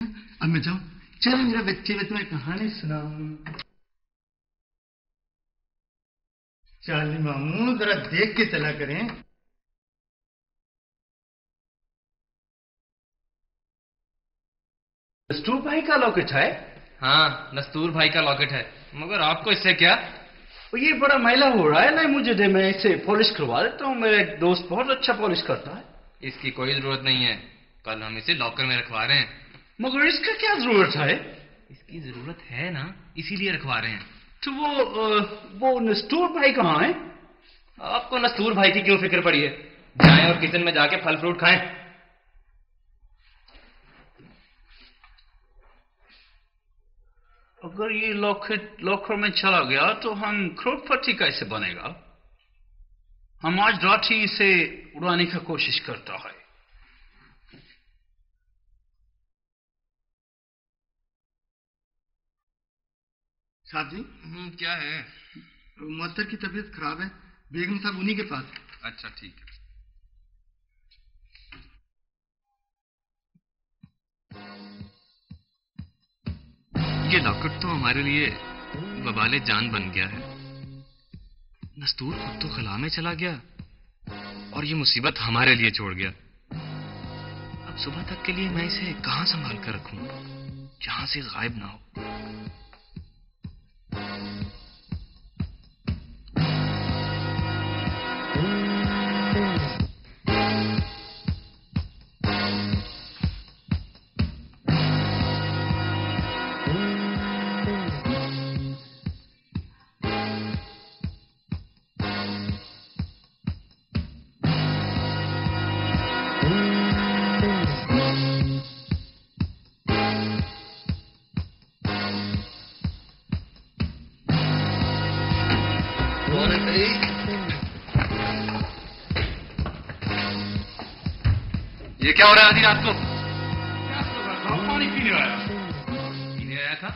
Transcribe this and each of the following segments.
अब मैं जाऊं? चलो मेरा बच्चे, मैं तुम्हें कहानी सुनाऊं। चार्ली मामू जरा देख के चला करें। नस्तूर भाई का लॉकेट है? हाँ, नस्तूर भाई का लॉकेट है, मगर आपको इससे क्या? ये बड़ा मैला हो रहा है ना, मुझे दे, मैं इसे पॉलिश करवा देता हूँ। मेरा एक दोस्त बहुत अच्छा पॉलिश करता है। इसकी कोई जरूरत नहीं है, कल हम इसे लॉकर में रखवा रहे हैं। मगर इसका क्या जरूरत है? इसकी जरूरत है ना, इसीलिए रखवा रहे हैं। तो वो नस्तूर भाई कहाँ है? आपको नस्तूर भाई की क्यों फिक्र पड़ी है? जाएं और किचन में जाके फल फ्रूट खाएं। अगर ये लॉकेट लॉकर में चला गया तो हम करोड़पति कैसे बनेगा? हम आज रात ही इसे उड़ाने की कोशिश करता है। साहब जी। क्या है? मुअत्तर की तबीयत खराब है, बेगम साहब उन्हीं के पास। अच्छा ठीक है। ये लॉकेट तो हमारे लिए वबाले जान बन गया है। नस्तूर खुद तो खला में चला गया और ये मुसीबत हमारे लिए छोड़ गया। अब सुबह तक के लिए मैं इसे कहां संभाल कर रखूं जहां से गायब ना हो। ये क्या हो रहा है आधी रात को? पानी पीने आया। पीने आया था?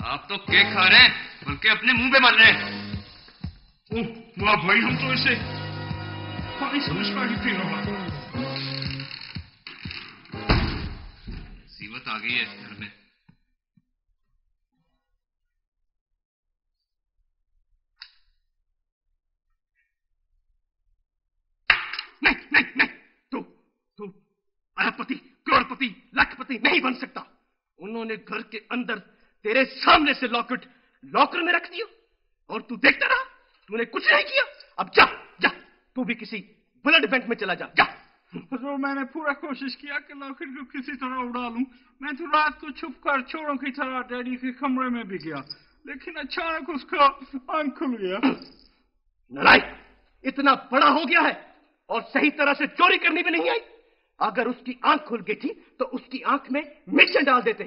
आप तो केक खा रहे हैं, बल्कि अपने मुंह पे मल रहे हैं। वाह भाई, हम तो इसे पानी समझ कर ही पी रहा था। मुसीबत आ गई है इस घर में। नहीं, तू अरबपति, करोड़पति, लाखपति नहीं बन सकता। उन्होंने घर के अंदर तेरे सामने से लॉकर में रख दिया और तू देखता रहा। तूने कुछ नहीं किया। अब जा, तू भी किसी ब्लड बैंक में चला जा। तो मैंने पूरा कोशिश किया कि लॉकेट को किसी तरह उड़ा लूं। मैं तो रात को छुप कर चोरों की तरह डैडी के कमरे में भी गया, लेकिन अचानक उसका आंख खुल गया। नालायक, इतना बड़ा हो गया है और सही तरह से चोरी करनी भी नहीं आई। अगर उसकी आंख खुल गई थी तो उसकी आंख में मिर्च डाल देते।